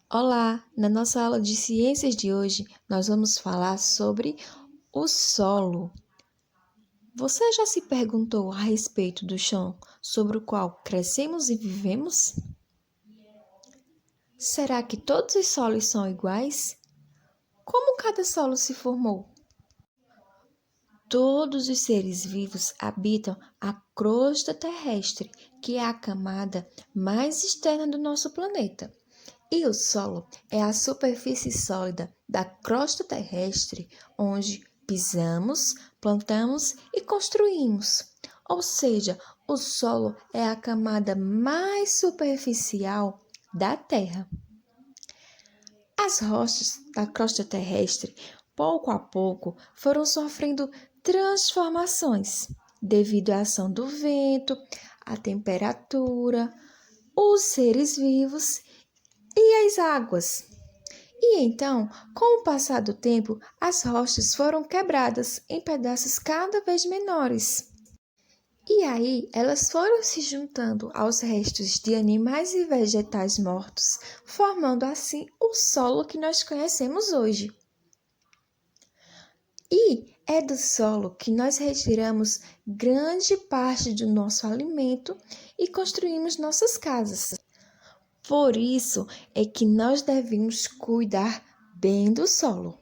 Olá! Na nossa aula de ciências de hoje, nós vamos falar sobre o solo. Você já se perguntou a respeito do chão sobre o qual crescemos e vivemos? Será que todos os solos são iguais? Como cada solo se formou? Todos os seres vivos habitam a crosta terrestre, que é a camada mais externa do nosso planeta. E o solo é a superfície sólida da crosta terrestre onde pisamos, plantamos e construímos. Ou seja, o solo é a camada mais superficial da Terra. As rochas da crosta terrestre, pouco a pouco, foram sofrendo transformações devido à ação do vento, à temperatura, os seres vivos e as águas. E então, com o passar do tempo, as rochas foram quebradas em pedaços cada vez menores. E aí, elas foram se juntando aos restos de animais e vegetais mortos, formando assim o solo que nós conhecemos hoje. E é do solo que nós retiramos grande parte do nosso alimento e construímos nossas casas. Por isso é que nós devemos cuidar bem do solo.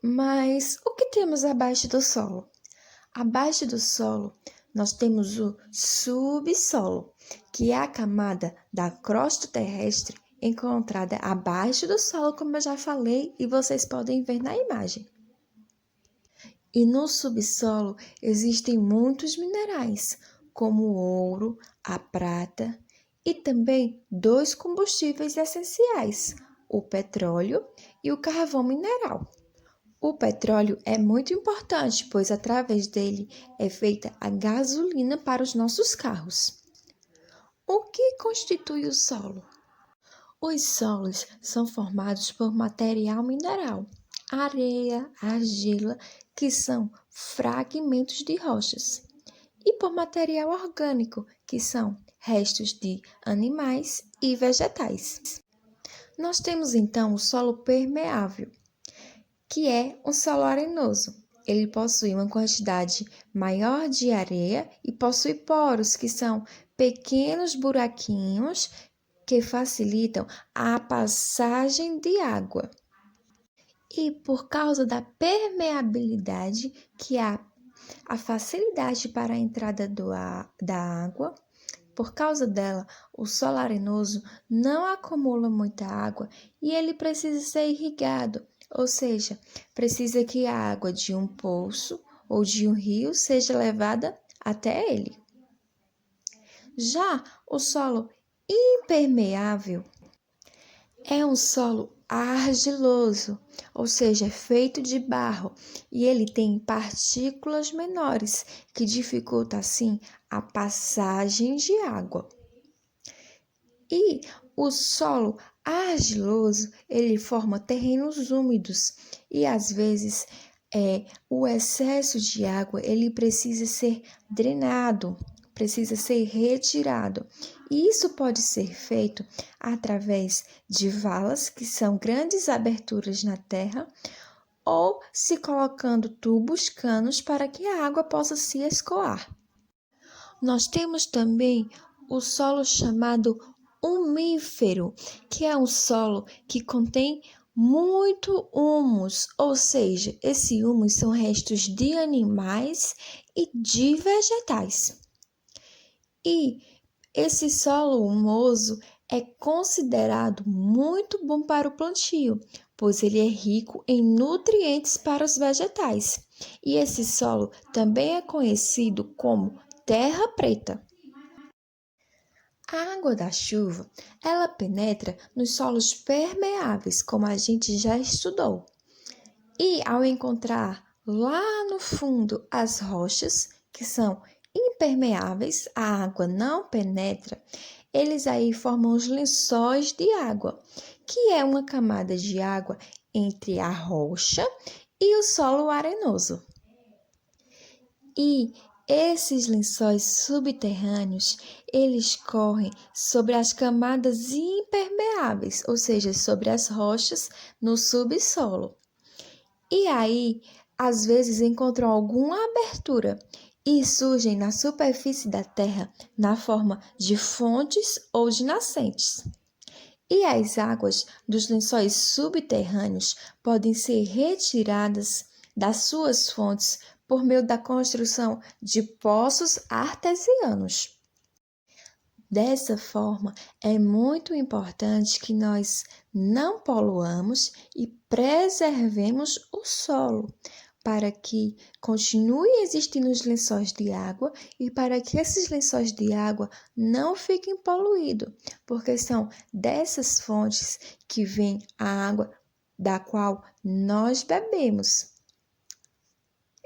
Mas o que temos abaixo do solo? Abaixo do solo, nós temos o subsolo, que é a camada da crosta terrestre encontrada abaixo do solo, como eu já falei, e vocês podem ver na imagem. E no subsolo existem muitos minerais, como o ouro, a prata e também dois combustíveis essenciais, o petróleo e o carvão mineral. O petróleo é muito importante, pois através dele é feita a gasolina para os nossos carros. O que constitui o solo? Os solos são formados por material mineral, areia, argila, que são fragmentos de rochas, e por material orgânico, que são restos de animais e vegetais. Nós temos então o solo permeável, que é um solo arenoso. Ele possui uma quantidade maior de areia e possui poros, que são pequenos buraquinhos que facilitam a passagem de água. E por causa da permeabilidade, que é a facilidade para a entrada da água, por causa dela, o solo arenoso não acumula muita água e ele precisa ser irrigado, ou seja, precisa que a água de um poço ou de um rio seja levada até ele. Já o solo impermeável é um solo argiloso, ou seja, é feito de barro, e ele tem partículas menores, que dificulta assim a passagem de água. E o solo argiloso, ele forma terrenos úmidos e às vezes o excesso de água, ele precisa ser drenado, precisa ser retirado. E isso pode ser feito através de valas, que são grandes aberturas na terra, ou se colocando tubos, canos, para que a água possa se escoar. Nós temos também o solo chamado umífero, que é um solo que contém muito humus, ou seja, esse humus são restos de animais e de vegetais. E esse solo humoso é considerado muito bom para o plantio, pois ele é rico em nutrientes para os vegetais. E esse solo também é conhecido como terra preta. A água da chuva, ela penetra nos solos permeáveis, como a gente já estudou. E ao encontrar lá no fundo as rochas, que são impermeáveis, a água não penetra, eles aí formam os lençóis de água, que é uma camada de água entre a rocha e o solo arenoso. E Esses lençóis subterrâneos, eles correm sobre as camadas impermeáveis, ou seja, sobre as rochas no subsolo. E aí, às vezes encontram alguma abertura e surgem na superfície da Terra na forma de fontes ou de nascentes. E as águas dos lençóis subterrâneos podem ser retiradas das suas fontes por meio da construção de poços artesianos. Dessa forma, é muito importante que nós não poluamos e preservemos o solo, para que continue existindo os lençóis de água e para que esses lençóis de água não fiquem poluídos, porque são dessas fontes que vem a água da qual nós bebemos.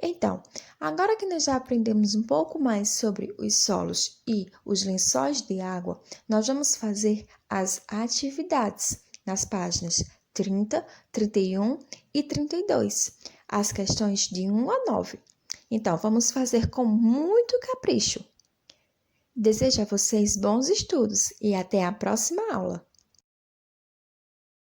Então, agora que nós já aprendemos um pouco mais sobre os solos e os lençóis de água, nós vamos fazer as atividades nas páginas 30, 31 e 32, as questões de 1 a 9. Então, vamos fazer com muito capricho. Desejo a vocês bons estudos e até a próxima aula.